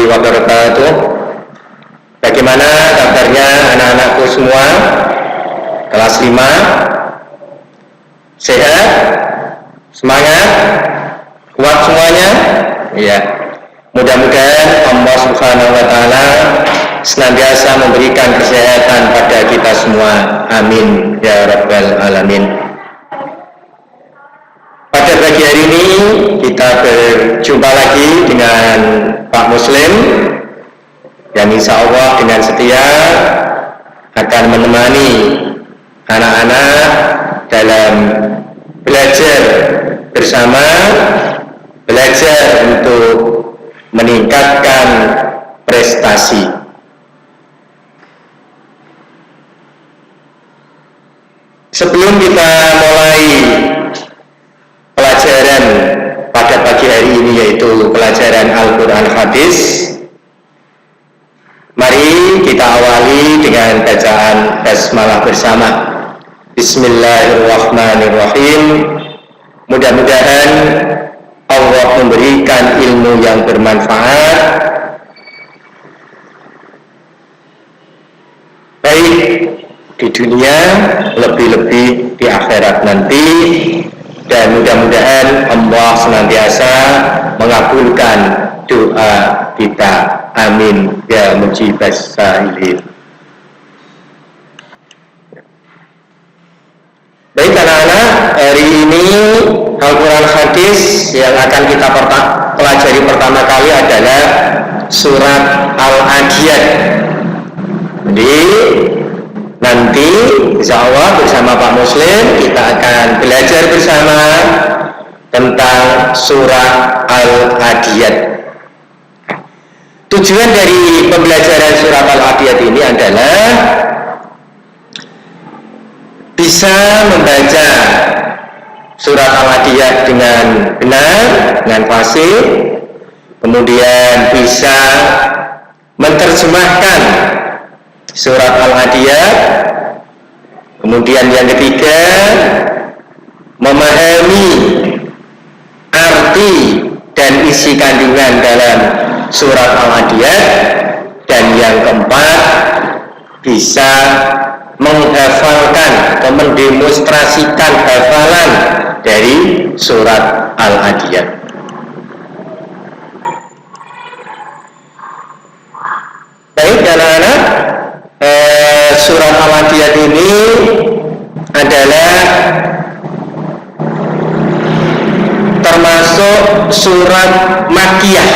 wabarakatuh. Bagaimana kabarnya anak-anakku semua? Kelas 5? Sehat? Semangat? Kuat semuanya? Ya. Mudah-mudahan Allah Subhanahu wa Ta'ala senantiasa memberikan kesehatan pada kita semua. Amin ya rabbal alamin. Pada pagi hari ini kita berjumpa lagi dengan Pak Muslim yang insya Allah dengan setia akan menemani anak-anak dalam belajar bersama, belajar untuk meningkatkan prestasi. Sebelum kita mulai pelajaran pada pagi hari ini, yaitu pelajaran Al-Quran Hadis, mari kita awali dengan bacaan basmalah bersama. Bismillahirrahmanirrahim. Mudah-mudahan Allah memberikan ilmu yang bermanfaat, baik di dunia, lebih-lebih di akhirat nanti. Dan mudah-mudahan Allah senantiasa mengabulkan doa kita. Amin ya mujibas sa'ilin. Baik anak-anak, hari ini Al-Quran Hadis yang akan kita pelajari pertama kali adalah surat Al-Adiyat. Jadi nanti insya Allah bersama Pak Muslim kita akan belajar bersama tentang surat Al-Adiyat. Tujuan dari pembelajaran surat Al-Adiyat ini adalah bisa membaca surat Al-Adiyat dengan benar, dengan fasih, kemudian bisa menerjemahkan surat Al-Adiyat, kemudian yang ketiga memahami arti dan isi kandungan dalam surat Al-Adiyat, dan yang keempat bisa menghafalkan atau mendemonstrasikan hafalan dari surat Al-Adiyat. Baik anak-anak, surat Al-Adiyat ini adalah termasuk surat Makkiyah,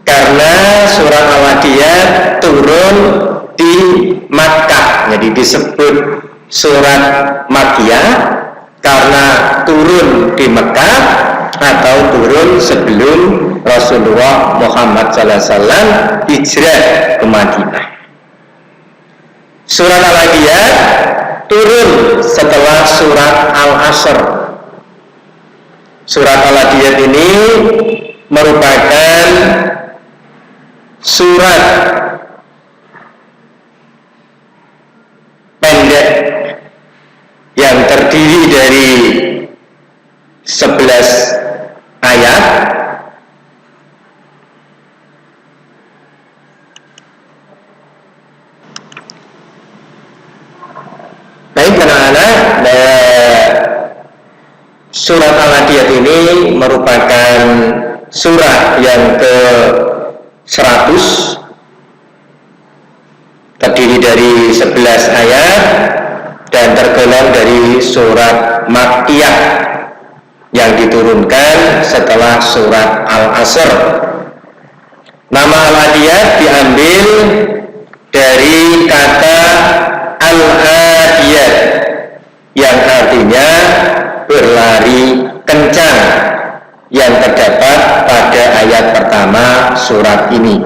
karena surat Al-Adiyat turun di Makkah. Jadi disebut surat Makkiyah karena turun di Makkah atau turun sebelum Rasulullah Muhammad SAW hijrah ke Madinah. Surat Al-Adiyat turun setelah surat Al-Asr. Surat Al-Adiyat ini merupakan surat pendek yang terdiri dari 11 ayat. Baik anak-anak, surat Al-Adiyat ini merupakan surah yang ke-100, terdiri dari 11 ayat dan tergolong dari surat Makkiyah yang diturunkan setelah surat Al-Asr. Nama Al-Adiyat diambil dari kata Al-Adiyat yang artinya berlari kencang, yang terdapat pada ayat pertama surat ini.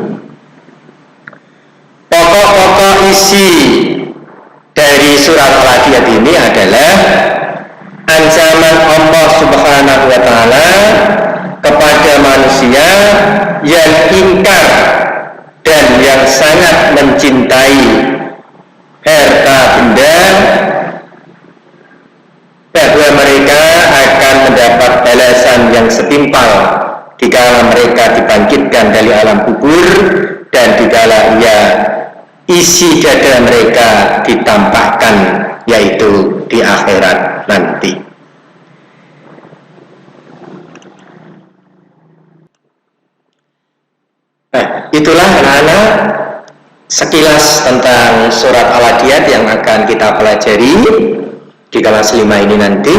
Pokok-pokok isi dari surat Al-Adiyat ini adalah ancaman Allah Subhanahu wa Ta'ala kepada manusia yang ingkar dan yang sangat mencintai harta benda, bahwa mereka akan mendapat balasan yang setimpal dikala mereka dibangkitkan dari alam kubur, dan dikala isi dada mereka ditampakkan, yaitu di akhirat nanti. Itulah anak-anak sekilas tentang surat Al-Adiyat yang akan kita pelajari di kelas 5 ini nanti.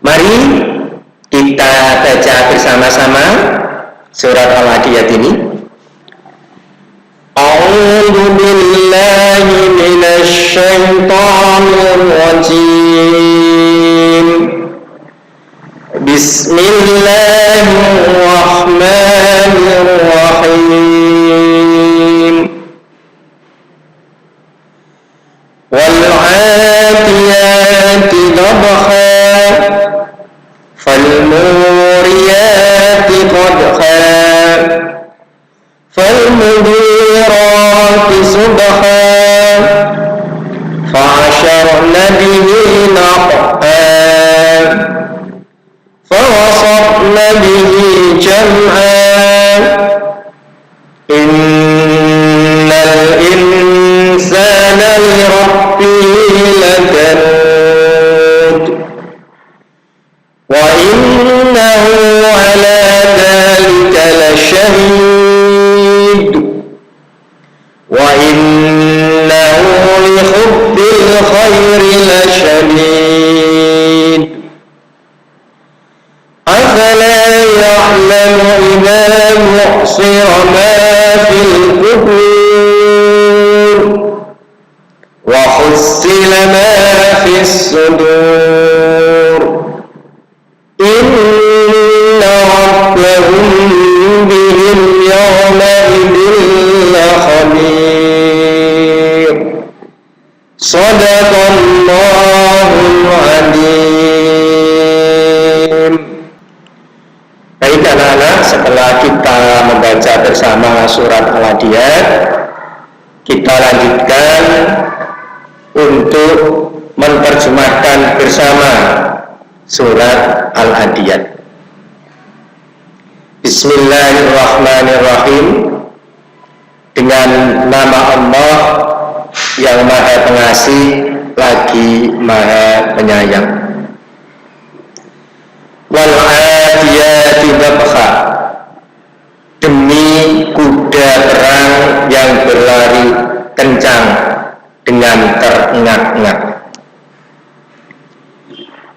Mari kita baca bersama-sama surat Al-Adiyat ini. A'udzu billahi minasy syaithanir rajim. Bismillahirrahmanirrahim. Wal 'adiyati dhabha fal muriyati qadha fal mughirati subha fa'asharna bihi naq'a fawasatna bihi jam'a innal insana li rabbihi lakanud wa innahu ala dhalika lashahid wa innahu li hubbil khairi lashadid afala ya'lamu idza mu'sira ma fil qubur wa hussila ma fis sudur inna rabbahum bihim yawma idhin lakhabir. Shadaqallahul adzim. Baik anak-anak, setelah kita membaca bersama surat Al-Adiyat, kita lanjutkan untuk menerjemahkan bersama surat Al-Adiyat. Bismillahirrahmanirrahim. Dengan nama Allah yang Maha Pengasih lagi Maha Penyayang. Wal 'adiyati dhabha, demi kuda perang yang berlari kencang dengan terengak-engak.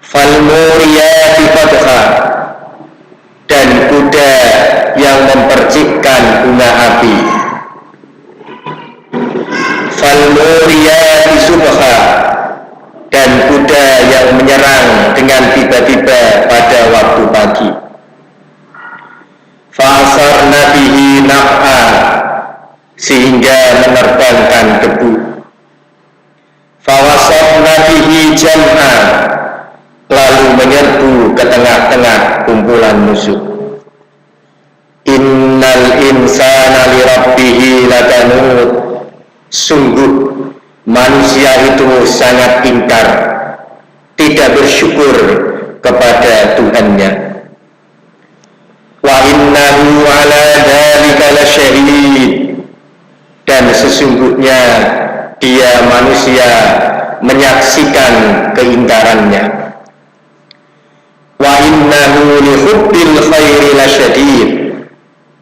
Fal muriyati qadha, dan kuda yang mempercikkan bunga api. Fal muriyati subha, dan kuda yang menyerang dengan tiba-tiba pada waktu pagi. Fa'asarna bihi naq'a, sehingga menerbangkan debu. Fawasatna bihi jam'a, lalu menyerbu ke tengah-tengah kumpulan musuh. Innal insana li rabbihi lakanud, sungguh manusia itu sangat ingkar, tidak bersyukur kepada Tuhannya. Wa innahu ala dzalika lasyahid, dan sesungguhnya dia manusia menyaksikan keingkarannya. Wa innahu li hubbil khairi lasyadid,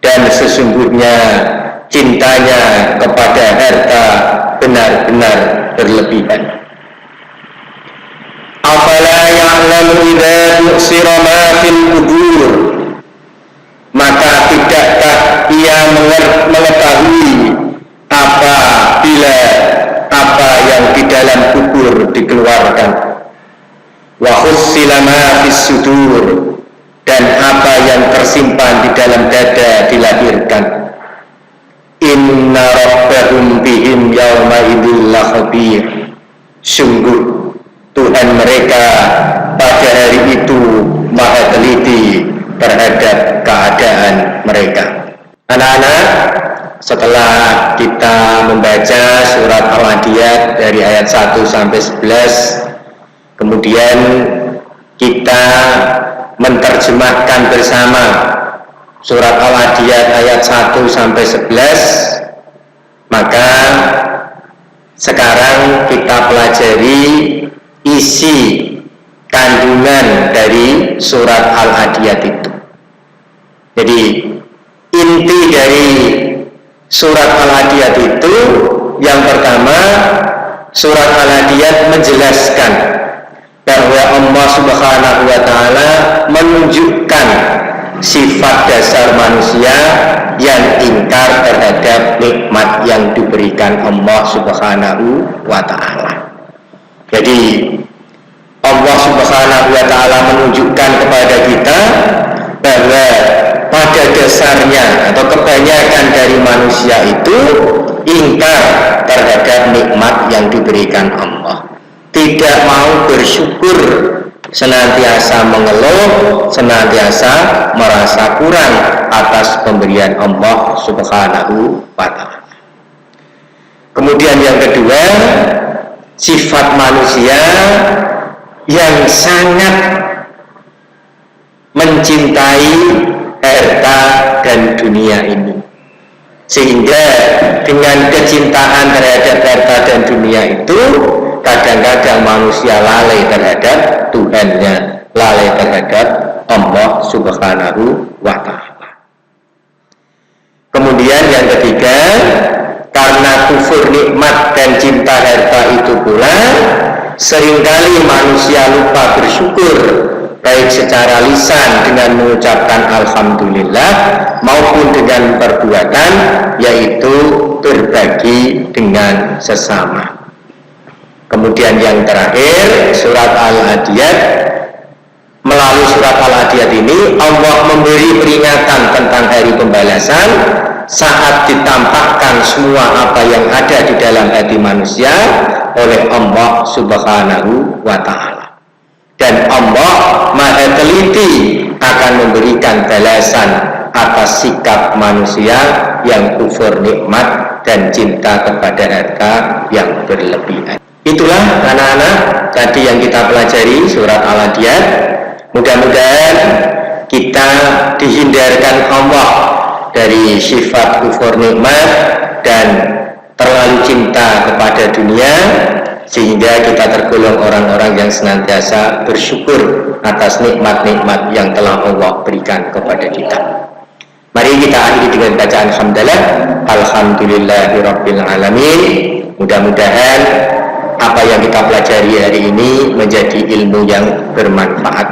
dan sesungguhnya cintanya kepada harta benar-benar berlebihan. Afala ya'lamu idza bu'sira ma fil qubur, maka tidakkah ia mengetahui apabila apa yang di dalam kubur dikeluarkan. Wa hussila ma fis sudur, dan apa yang tersimpan di dalam dada dilahirkan. Inna rabbahum bihim yawma idzil lakhabir, sungguh Tuhan mereka pada hari itu maha teliti terhadap keadaan mereka. Anak-anak, setelah kita membaca surat Al-Adiyat dari ayat 1 sampai 11, kemudian kita menerjemahkan bersama surat Al-Adiyat ayat 1 sampai 11. Maka sekarang kita pelajari isi kandungan dari surat Al-Adiyat itu. Jadi inti dari surat Al-Adiyat itu yang pertama, surat Al-Adiyat menjelaskan bahwa Allah Subhanahu wa Ta'ala menunjukkan sifat dasar manusia yang ingkar terhadap nikmat yang diberikan Allah Subhanahu wa Ta'ala. Jadi Allah Subhanahu wa Ta'ala menunjukkan kepada kita bahwa pada dasarnya atau kebanyakan dari manusia itu ingkar terhadap nikmat yang diberikan Allah, tidak mau bersyukur, senantiasa mengeluh, senantiasa merasa kurang atas pemberian Allah Subhanahu wa Ta'ala. Kemudian yang kedua, sifat manusia yang sangat mencintai harta dan dunia ini, sehingga dengan kecintaan terhadap harta dan dunia itu kadang-kadang manusia lalai terhadap Tuhannya, lalai terhadap Allah Subhanahu wa Ta'ala. Kemudian yang ketiga, karena kufur nikmat dan cinta harta itu pula, seringkali manusia lupa bersyukur, baik secara lisan dengan mengucapkan alhamdulillah maupun dengan perbuatan, yaitu berbagi dengan sesama. Kemudian yang terakhir, surat Al-Adiyat, melalui surat Al-Adiyat ini Allah memberi peringatan tentang hari pembalasan saat ditampakkan semua apa yang ada di dalam hati manusia oleh Allah Subhanahu wa Ta'ala. Dan Allah Maha teliti akan memberikan balasan atas sikap manusia yang kufur nikmat dan cinta kepada harta yang berlebihan. Itulah anak-anak tadi yang kita pelajari surat Al-Adiyat. Mudah-mudahan kita dihindarkan Allah dari sifat kufur nikmat dan terlalu cinta kepada dunia, sehingga kita tergolong orang-orang yang senantiasa bersyukur atas nikmat-nikmat yang telah Allah berikan kepada kita. Mari kita akhiri dengan bacaan hamdalah. Alhamdulillahirabbil alamin. Mudah-mudahan apa yang kita pelajari hari ini menjadi ilmu yang bermanfaat.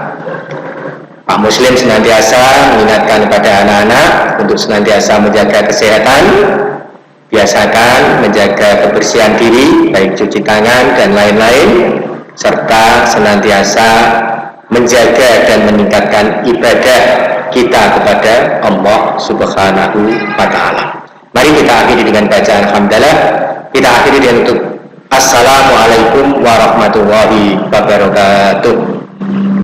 Pak Muslim senantiasa mengingatkan kepada anak-anak untuk senantiasa menjaga kesehatan, biasakan menjaga kebersihan diri, baik cuci tangan dan lain-lain, serta senantiasa menjaga dan meningkatkan ibadah kita kepada Allah Subhanahu wa Ta'ala. Mari kita akhiri dengan bacaan hamdalah. Kita akhiri dengan untuk Assalamualaikum warahmatullahi wabarakatuh.